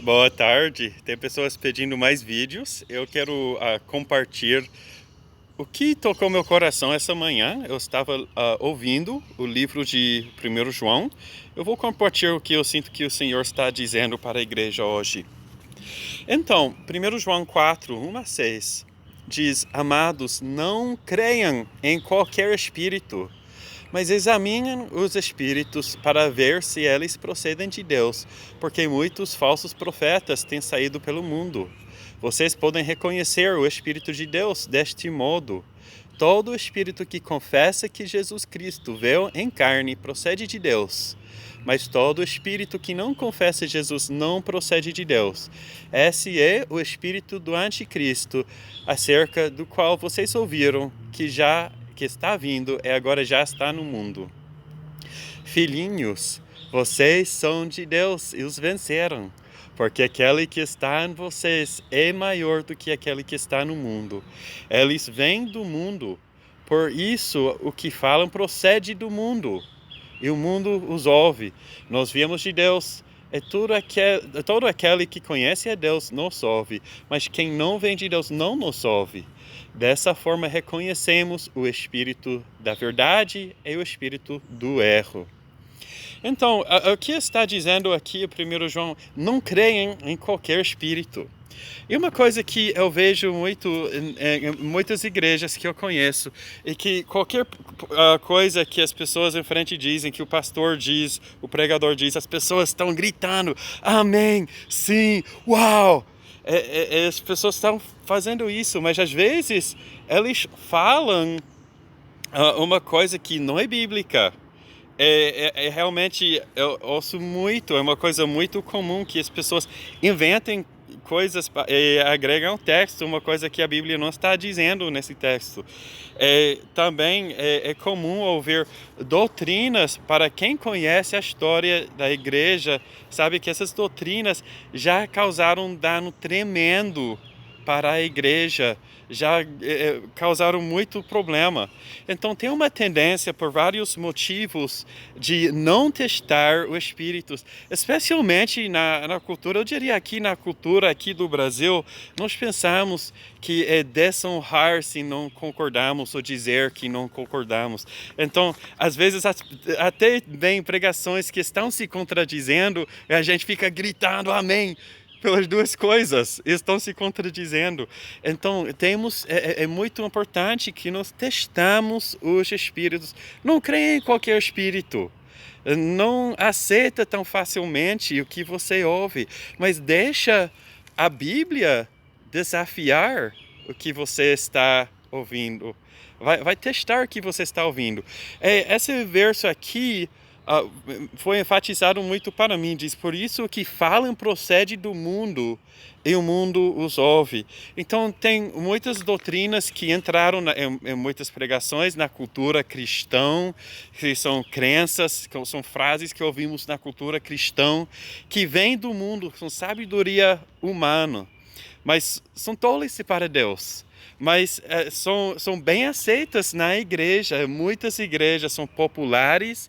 Boa tarde. Tem pessoas pedindo mais vídeos. Eu quero compartilhar o que tocou meu coração essa manhã. Eu estava ouvindo o livro de 1 João. Eu vou compartilhar o que eu sinto que o Senhor está dizendo para a igreja hoje. Então, 1 João 4, 1 a 6 diz: Amados, não creiam em qualquer espírito, mas examinem os espíritos para ver se eles procedem de Deus, porque muitos falsos profetas têm saído pelo mundo. Vocês podem reconhecer o Espírito de Deus deste modo. Todo espírito que confessa que Jesus Cristo veio em carne procede de Deus. Mas todo espírito que não confessa Jesus não procede de Deus. Esse é o espírito do anticristo, acerca do qual vocês ouviram que está vindo e agora já está no mundo. Filhinhos, vocês são de Deus e os venceram, porque aquele que está em vocês é maior do que aquele que está no mundo. Eles vêm do mundo, por isso o que falam procede do mundo, e o mundo os ouve. Nós viemos de Deus. Todo aquele que conhece a Deus nos ouve, mas quem não vem de Deus não nos ouve. Dessa forma reconhecemos o espírito da verdade e o espírito do erro. Então, o que está dizendo aqui o 1 João? Não creem em qualquer espírito. E uma coisa que eu vejo muito em muitas igrejas que eu conheço, é que qualquer coisa que as pessoas em frente dizem, que o pastor diz, o pregador diz, as pessoas estão gritando, amém, sim, uau! As pessoas estão fazendo isso, mas às vezes eles falam uma coisa que não é bíblica. Realmente, eu ouço muito, é uma coisa muito comum que as pessoas inventem coisas e agregam texto, uma coisa que a Bíblia não está dizendo nesse texto. Também é comum ouvir doutrinas, para quem conhece a história da igreja, sabe que essas doutrinas já causaram um dano tremendo para a igreja, já causaram muito problema. Então tem uma tendência, por vários motivos, de não testar os espíritos, especialmente na cultura, eu diria aqui na cultura aqui do Brasil, nós pensamos que é desonrar se não concordamos ou dizer que não concordamos. Então, às vezes, até vem pregações que estão se contradizendo e a gente fica gritando amém pelas duas coisas, estão se contradizendo. Então, é muito importante que nós testamos os espíritos. Não creia em qualquer espírito. Não aceita tão facilmente o que você ouve, mas deixa a Bíblia desafiar o que você está ouvindo. Vai testar o que você está ouvindo. Esse verso aqui foi enfatizado muito para mim. Diz, por isso o que falam procede do mundo e o mundo os ouve. Então tem muitas doutrinas que entraram em muitas pregações na cultura cristã, que são crenças, que são frases que ouvimos na cultura cristã, que vêm do mundo, são sabedoria humana, mas são tolice para Deus. Mas são bem aceitas na igreja. Muitas igrejas são populares,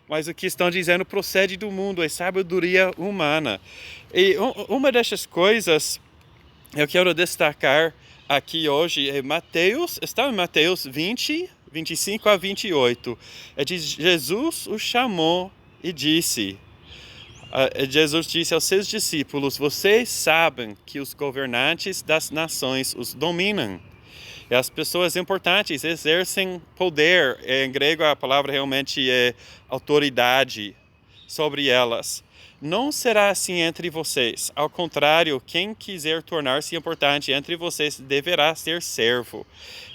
mas o que estão dizendo procede do mundo, é sabedoria humana. E uma dessas coisas eu quero destacar aqui hoje é Mateus, está em Mateus 20, 25 a 28. Diz, Jesus o chamou e disse, Jesus disse aos seus discípulos, vocês sabem que os governantes das nações os dominam. E as pessoas importantes exercem poder. Em grego a palavra realmente é autoridade sobre elas. Não será assim entre vocês. Ao contrário, quem quiser tornar-se importante entre vocês deverá ser servo.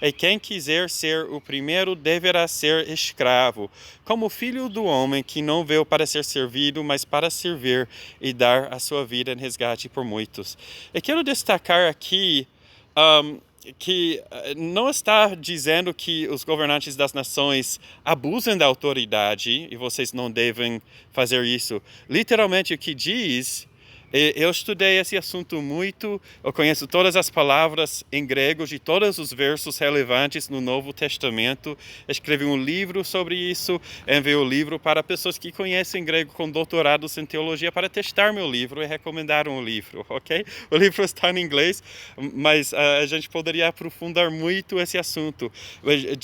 E quem quiser ser o primeiro deverá ser escravo, como filho do homem que não veio para ser servido, mas para servir e dar a sua vida em resgate por muitos. E quero destacar aqui que não está dizendo que os governantes das nações abusam da autoridade e vocês não devem fazer isso. Literalmente o que diz Eu estudei esse assunto muito, eu conheço todas as palavras em grego de todos os versos relevantes no Novo Testamento. Escrevi um livro sobre isso, enviei o livro para pessoas que conhecem grego com doutorados em teologia para testar meu livro e recomendaram o livro, ok? O livro está em inglês, mas a gente poderia aprofundar muito esse assunto.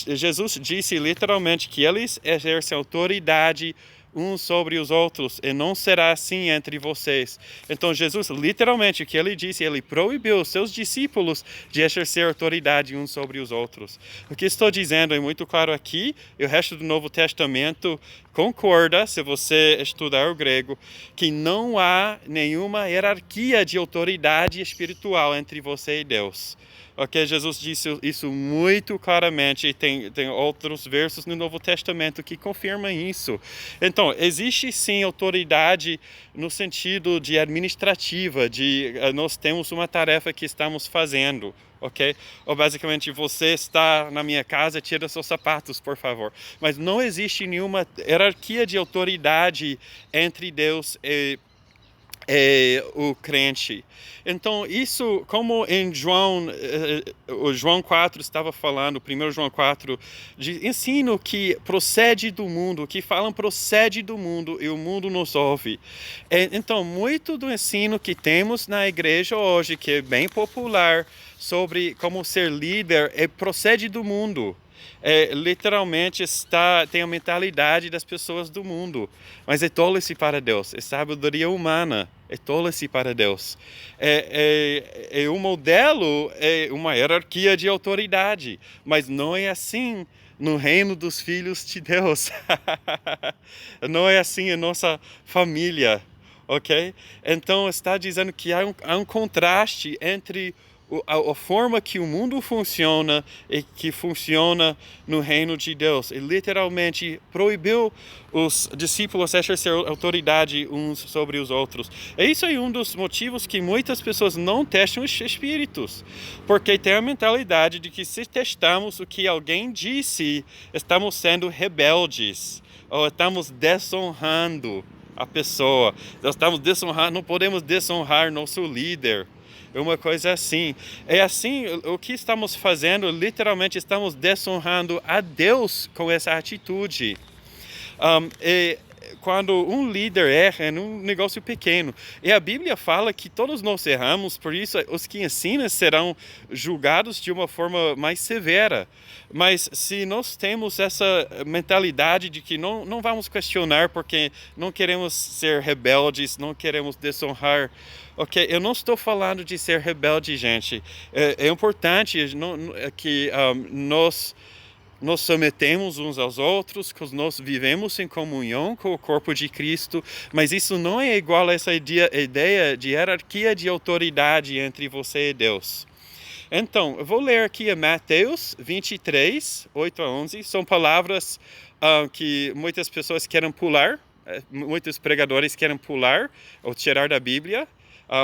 Jesus disse literalmente que eles exercem autoridade uns sobre os outros, e não será assim entre vocês. Então Jesus, literalmente, o que ele disse, ele proibiu os seus discípulos de exercer autoridade uns sobre os outros. O que estou dizendo é muito claro aqui, e o resto do Novo Testamento concorda, se você estudar o grego, que não há nenhuma hierarquia de autoridade espiritual entre você e Deus. Ok, Jesus disse isso muito claramente, e tem outros versos no Novo Testamento que confirmam isso. Então, existe sim autoridade no sentido de administrativa, de nós temos uma tarefa que estamos fazendo, ok? Ou basicamente, você está na minha casa, tira seus sapatos, por favor. Mas não existe nenhuma hierarquia de autoridade entre Deus e o crente. Então, isso, como em o João 4 estava falando, 1 João 4, de ensino que procede do mundo, que falam procede do mundo e o mundo nos ouve. Então, muito do ensino que temos na igreja hoje, que é bem popular, sobre como ser líder, procede do mundo. Literalmente tem a mentalidade das pessoas do mundo, mas é tolice para Deus, é sabedoria humana, é tolice para Deus. O modelo é uma hierarquia de autoridade, mas não é assim no reino dos filhos de Deus. Não é assim em nossa família, ok? Então está dizendo que há um contraste entre a forma que o mundo funciona e que funciona no reino de Deus. E literalmente proibiu os discípulos exercer autoridade uns sobre os outros. E isso é um dos motivos que muitas pessoas não testam os espíritos. Porque tem a mentalidade de que se testamos o que alguém disse, estamos sendo rebeldes. Ou estamos desonrando a pessoa. Nós estamos desonrando, não podemos desonrar nosso líder. Uma coisa assim. É assim, o que estamos fazendo, literalmente estamos desonrando a Deus com essa atitude. Quando um líder erra é um negócio pequeno. E a Bíblia fala que todos nós erramos, por isso os que ensinam serão julgados de uma forma mais severa. Mas se nós temos essa mentalidade de que não vamos questionar porque não queremos ser rebeldes, não queremos desonrar. Ok, eu não estou falando de ser rebelde, gente. É importante que nós nos submetemos uns aos outros, que nós vivemos em comunhão com o corpo de Cristo, mas isso não é igual a essa ideia de hierarquia de autoridade entre você e Deus. Então, eu vou ler aqui Mateus 23, 8 a 11. São palavras que muitas pessoas querem pular, muitos pregadores querem pular ou tirar da Bíblia,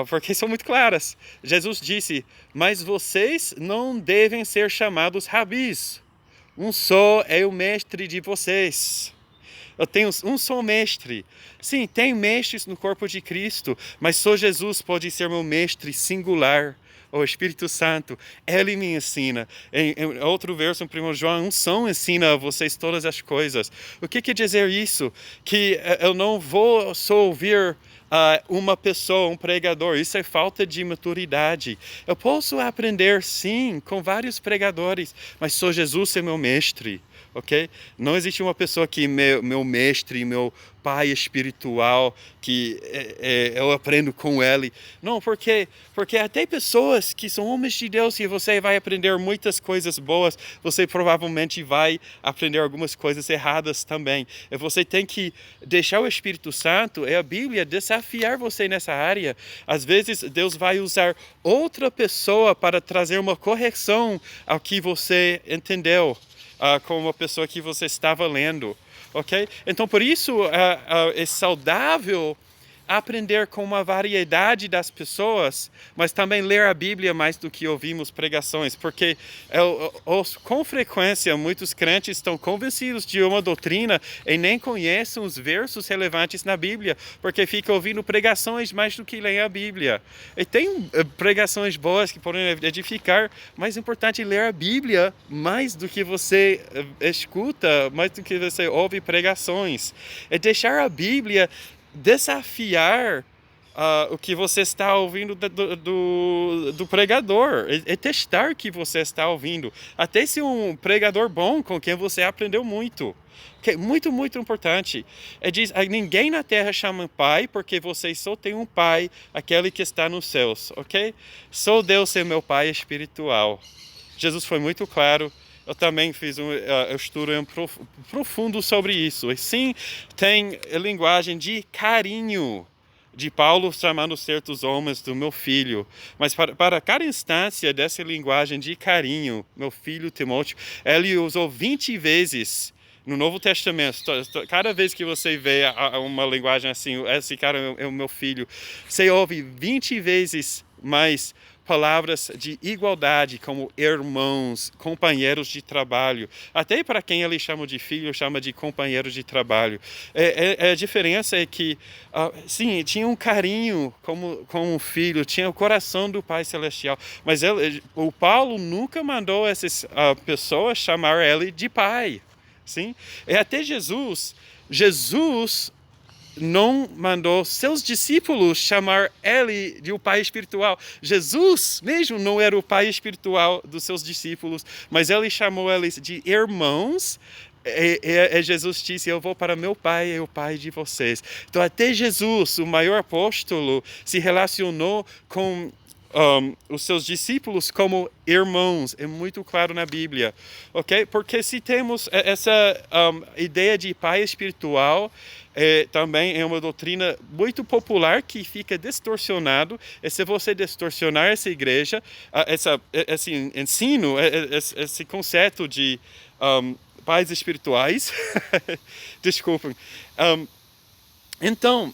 porque são muito claras. Jesus disse, mas vocês não devem ser chamados rabis. Um só é o mestre de vocês. Eu tenho um só mestre. Sim, tem mestres no corpo de Cristo, mas só Jesus pode ser meu mestre singular. O Espírito Santo, Ele me ensina. Em outro verso, em 1 João, um só ensina a vocês todas as coisas. O que quer dizer isso? Que eu não vou só ouvir uma pessoa, um pregador. Isso é falta de maturidade. Eu posso aprender, sim, com vários pregadores, mas só Jesus é meu mestre. Ok? Não existe uma pessoa que meu mestre, meu pai espiritual, que eu aprendo com ele. Não, porque até pessoas que são homens de Deus, e você vai aprender muitas coisas boas, você provavelmente vai aprender algumas coisas erradas também. E você tem que deixar o Espírito Santo e a Bíblia desafiar você nessa área. Às vezes Deus vai usar outra pessoa para trazer uma correção ao que você entendeu. Com uma pessoa que você estava lendo, ok? Então, por isso, é saudável aprender com uma variedade das pessoas, mas também ler a Bíblia mais do que ouvimos pregações, porque com frequência muitos crentes estão convencidos de uma doutrina e nem conhecem os versos relevantes na Bíblia, porque ficam ouvindo pregações mais do que leem a Bíblia. E tem pregações boas que podem edificar, mas é importante ler a Bíblia mais do que você escuta, mais do que você ouve pregações. É deixar a Bíblia desafiar o que você está ouvindo do pregador, é testar o que você está ouvindo, até se um pregador bom com quem você aprendeu muito, que é muito, muito importante. Diz, ninguém na terra chama pai, porque vocês só têm um pai, aquele que está nos céus, ok? Só Deus é meu pai espiritual. Jesus foi muito claro. Eu também fiz um estudo profundo sobre isso. E sim, tem a linguagem de carinho de Paulo chamando certos homens do meu filho. Mas para cada instância dessa linguagem de carinho, meu filho Timóteo, ele usou 20 vezes no Novo Testamento. Cada vez que você vê uma linguagem assim, esse cara é o meu filho, você ouve 20 vezes mais palavras de igualdade, como irmãos, companheiros de trabalho. Até para quem ele chama de filho, chama de companheiros de trabalho. A diferença é que, sim, tinha um carinho como um filho, tinha o coração do Pai Celestial, mas o Paulo nunca mandou essas pessoas chamar ele de pai. Sim? E até Jesus não mandou seus discípulos chamar ele de o pai espiritual. Jesus mesmo não era o pai espiritual dos seus discípulos, mas ele chamou eles de irmãos. E Jesus disse, eu vou para meu pai e o pai de vocês. Então até Jesus, o maior apóstolo, se relacionou com os seus discípulos como irmãos, é muito claro na Bíblia, ok? Porque se temos essa ideia de pai espiritual, também é uma doutrina muito popular que fica distorcionado, e se você distorcionar essa igreja, esse ensino, esse conceito de pais espirituais, desculpem, então,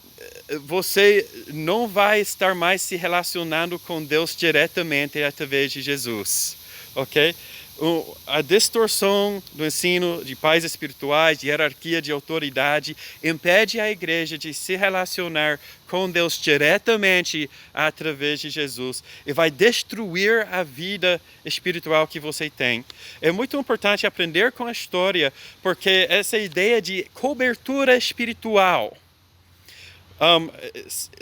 você não vai estar mais se relacionando com Deus diretamente através de Jesus, ok? A distorção do ensino de pais espirituais, de hierarquia de autoridade, impede a igreja de se relacionar com Deus diretamente através de Jesus e vai destruir a vida espiritual que você tem. É muito importante aprender com a história, porque essa ideia de cobertura espiritual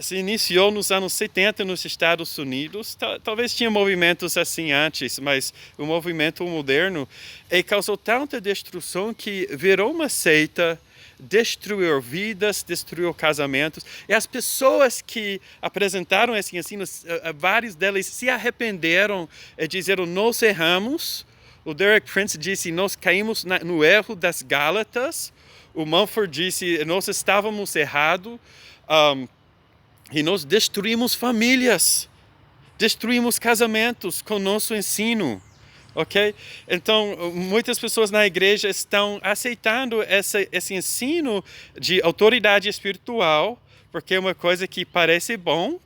se iniciou nos anos 70 nos Estados Unidos. Talvez tinha movimentos assim antes, mas o movimento moderno causou tanta destruição que virou uma seita, destruiu vidas, destruiu casamentos. E as pessoas que apresentaram esse ensino, vários deles se arrependeram e disseram, nós erramos. O Derek Prince disse, nós caímos no erro das Gálatas. O Mumford disse, nós estávamos errados. E nós destruímos famílias, destruímos casamentos com nosso ensino, ok? Então, muitas pessoas na igreja estão aceitando esse ensino de autoridade espiritual, porque é uma coisa que parece bom,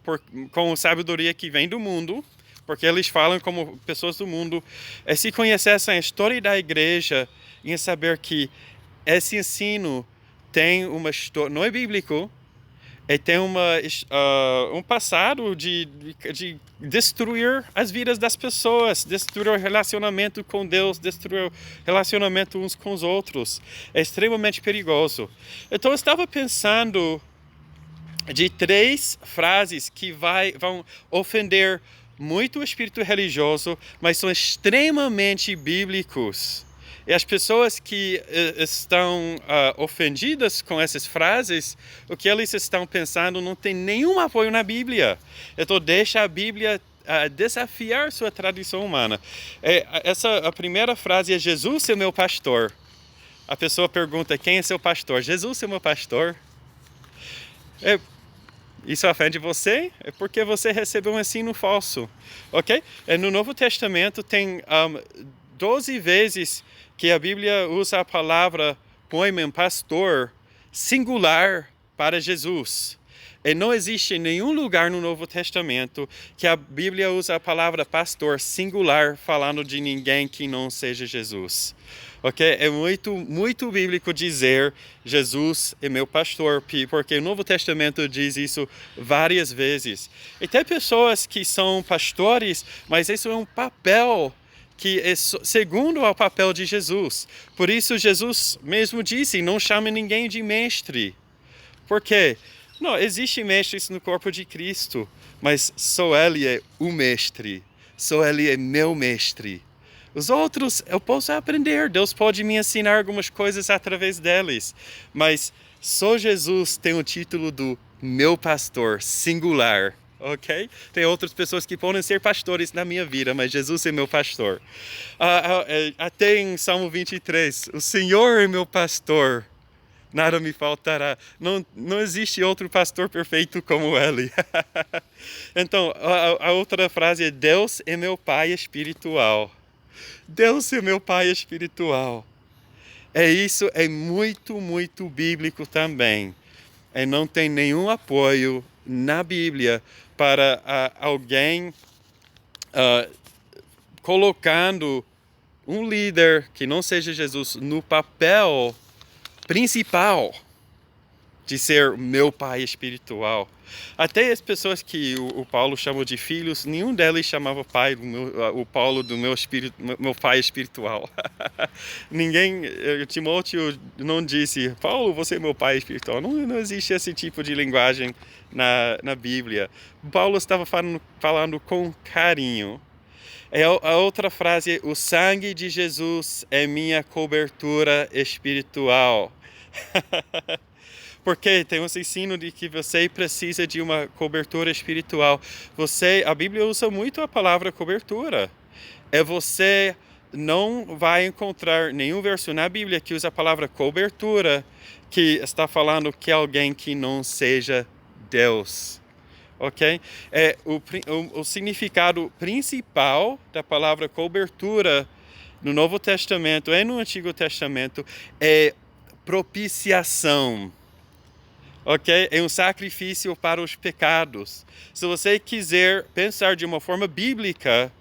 com a sabedoria que vem do mundo, porque eles falam como pessoas do mundo. Se conhecessem a história da igreja, em saber que esse ensino tem uma história, não é bíblico, e tem um passado de destruir as vidas das pessoas, destruir o relacionamento com Deus, destruir o relacionamento uns com os outros. É extremamente perigoso. Então eu estava pensando de 3 frases que vão ofender muito o espírito religioso, mas são extremamente bíblicos. E as pessoas que estão ofendidas com essas frases, o que eles estão pensando não tem nenhum apoio na Bíblia. Então deixa a Bíblia desafiar sua tradição humana. A primeira frase é, Jesus é meu pastor. A pessoa pergunta, quem é seu pastor? Jesus é meu pastor. Isso ofende você? É porque você recebeu um ensino falso, ok? No Novo Testamento tem 12 vezes que a Bíblia usa a palavra poimen, pastor, singular para Jesus. E não existe nenhum lugar no Novo Testamento que a Bíblia usa a palavra pastor singular falando de ninguém que não seja Jesus. Ok? É muito bíblico dizer Jesus é meu pastor, porque o Novo Testamento diz isso várias vezes. E tem pessoas que são pastores, mas isso é um papel que é segundo ao papel de Jesus. Por isso Jesus mesmo disse, não chame ninguém de mestre. Por quê? Não, existem mestres no corpo de Cristo, mas só Ele é o mestre, só Ele é meu mestre. Os outros eu posso aprender, Deus pode me ensinar algumas coisas através deles, mas só Jesus tem o título do meu pastor, singular, ok? Tem outras pessoas que podem ser pastores na minha vida, mas Jesus é meu pastor. Até em Salmo 23, o Senhor é meu pastor, nada me faltará. Não existe outro pastor perfeito como Ele. Então, a outra frase é: Deus é meu Pai espiritual. Deus é meu Pai espiritual. Isso é muito bíblico também. E não tem nenhum apoio na Bíblia para alguém colocando um líder que não seja Jesus no papel principal de ser meu pai espiritual. Até as pessoas que o Paulo chamou de filhos, nenhum deles chamava pai o Paulo do meu pai espiritual. Ninguém, Timóteo não disse, Paulo, você é meu pai espiritual. Não existe esse tipo de linguagem na Bíblia. Paulo estava falando com carinho. A outra frase é: o sangue de Jesus é minha cobertura espiritual. Porque tem um ensino de que você precisa de uma cobertura espiritual. A Bíblia usa muito a palavra cobertura. Você não vai encontrar nenhum verso na Bíblia que usa a palavra cobertura que está falando que alguém que não seja Deus. Ok? O significado principal da palavra cobertura no Novo Testamento e no Antigo Testamento é propiciação. Ok? É um sacrifício para os pecados. Se você quiser pensar de uma forma bíblica,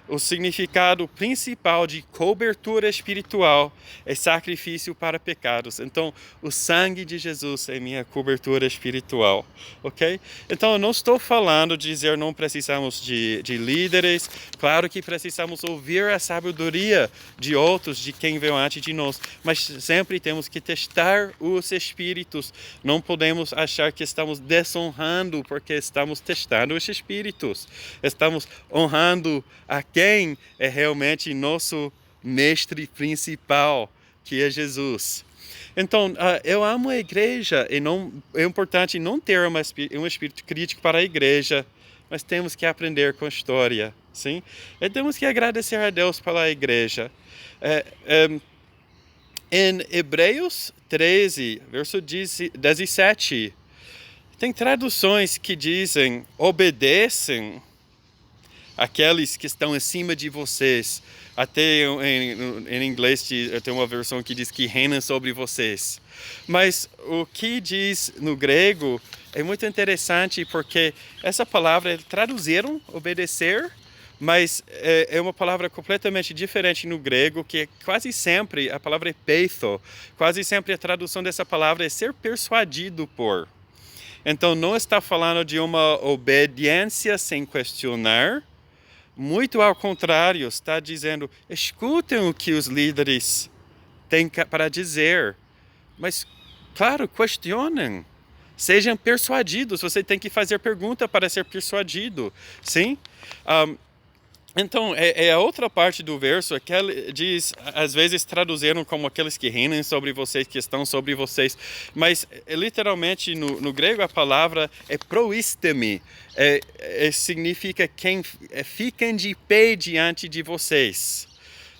o significado principal de cobertura espiritual é sacrifício para pecados. Então, o sangue de Jesus é minha cobertura espiritual, ok? Então, eu não estou falando de dizer não precisamos de líderes. Claro que precisamos ouvir a sabedoria de outros, de quem veio antes de nós. Mas sempre temos que testar os espíritos. Não podemos achar que estamos desonrando porque estamos testando os espíritos. Estamos honrando a quem é realmente nosso mestre principal, que é Jesus. Então, eu amo a igreja e é importante não ter um espírito crítico para a igreja, mas temos que aprender com a história, sim? E temos que agradecer a Deus pela igreja. Em Hebreus 13, verso 17, tem traduções que dizem: obedecem aqueles que estão acima de vocês. Até em inglês tem uma versão que diz que reinam sobre vocês. Mas o que diz no grego é muito interessante, porque essa palavra traduziram obedecer, mas é uma palavra completamente diferente no grego, que quase sempre a palavra é peitho. Quase sempre a tradução dessa palavra é ser persuadido por. Então não está falando de uma obediência sem questionar. Muito ao contrário, está dizendo: escutem o que os líderes têm para dizer, mas, claro, questionem, sejam persuadidos. Você tem que fazer pergunta para ser persuadido, sim? Então, a outra parte do verso, que ele diz, às vezes traduziram como aqueles que reinam sobre vocês, que estão sobre vocês, mas literalmente no grego a palavra é proistemi, significa quem fiquem de pé diante de vocês.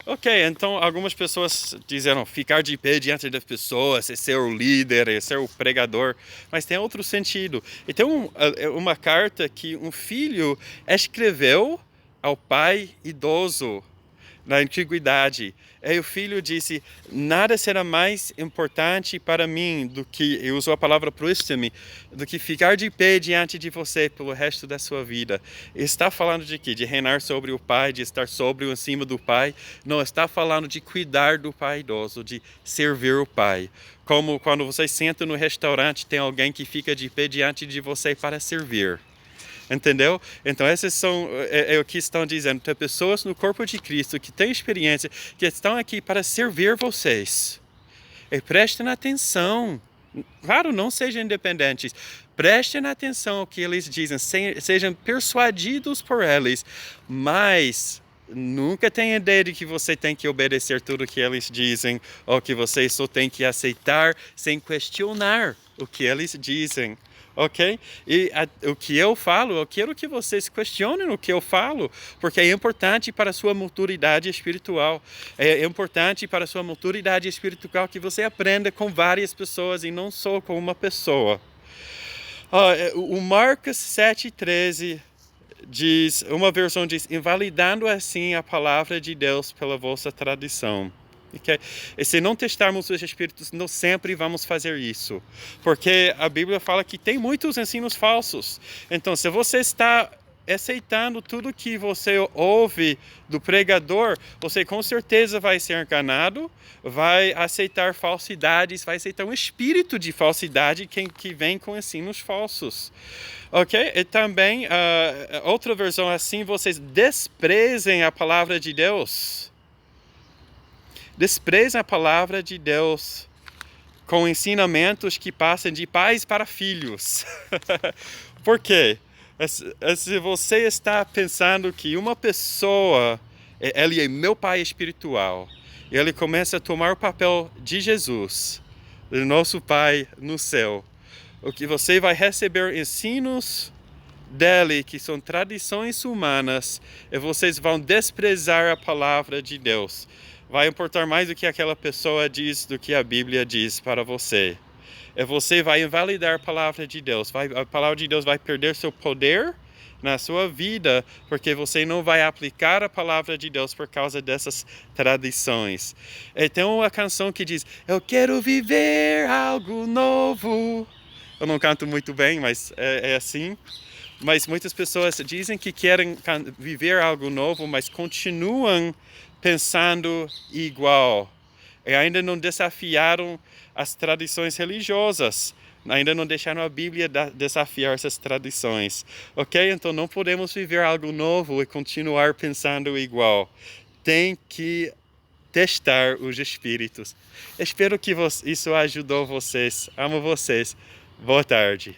Ok, então algumas pessoas disseram ficar de pé diante das pessoas, é ser o líder, é ser o pregador, mas tem outro sentido. E tem uma carta que um filho escreveu ao pai idoso. na antiguidade. E o filho disse: nada será mais importante para mim do que, ele usou a palavra próstime, do que ficar de pé diante de você pelo resto da sua vida. Está falando de quê? De reinar sobre o pai, de estar sobre ou em cima do pai? Não, está falando de cuidar do pai idoso, de servir o pai. Como quando você senta no restaurante, tem alguém que fica de pé diante de você para servir. Entendeu? Então, esses são o que estão dizendo. Tem pessoas no corpo de Cristo que têm experiência, que estão aqui para servir vocês. E prestem atenção. Claro, não sejam independentes. Prestem atenção ao que eles dizem. Sejam persuadidos por eles. Mas nunca tenha ideia de que você tem que obedecer tudo o que eles dizem, ou que você só tem que aceitar sem questionar o que eles dizem. Ok? E o que eu falo, eu quero que vocês questionem o que eu falo, porque é importante para a sua maturidade espiritual. É importante para a sua maturidade espiritual que você aprenda com várias pessoas e não só com uma pessoa. O Marcos 7,13 diz, uma versão diz, invalidando assim a palavra de Deus pela vossa tradição. Okay? E se não testarmos os espíritos, não sempre vamos fazer isso, porque a Bíblia fala que tem muitos ensinos falsos. Então, se você está aceitando tudo que você ouve do pregador, você com certeza vai ser enganado, vai aceitar falsidades, vai aceitar um espírito de falsidade que vem com ensinos falsos. Ok? E também, outra versão assim, vocês desprezem a palavra de Deus. Desprezem a palavra de Deus com ensinamentos que passam de pais para filhos. Por quê? Se você está pensando que uma pessoa, ele é meu pai espiritual, e ele começa a tomar o papel de Jesus, do nosso pai no céu, o que você vai receber ensinos dele, que são tradições humanas, e vocês vão desprezar a palavra de Deus. Vai importar mais do que aquela pessoa diz, do que a Bíblia diz para você. E você vai invalidar a palavra de Deus. A palavra de Deus vai perder seu poder na sua vida, porque você não vai aplicar a palavra de Deus por causa dessas tradições. E tem uma canção que diz, eu quero viver algo novo. Eu não canto muito bem, mas é assim. Mas muitas pessoas dizem que querem viver algo novo, mas continuam pensando igual. E ainda não desafiaram as tradições religiosas. Ainda não deixaram a Bíblia desafiar essas tradições. Ok? Então não podemos viver algo novo e continuar pensando igual. Tem que testar os espíritos. Espero que isso ajudou vocês. Amo vocês. Boa tarde.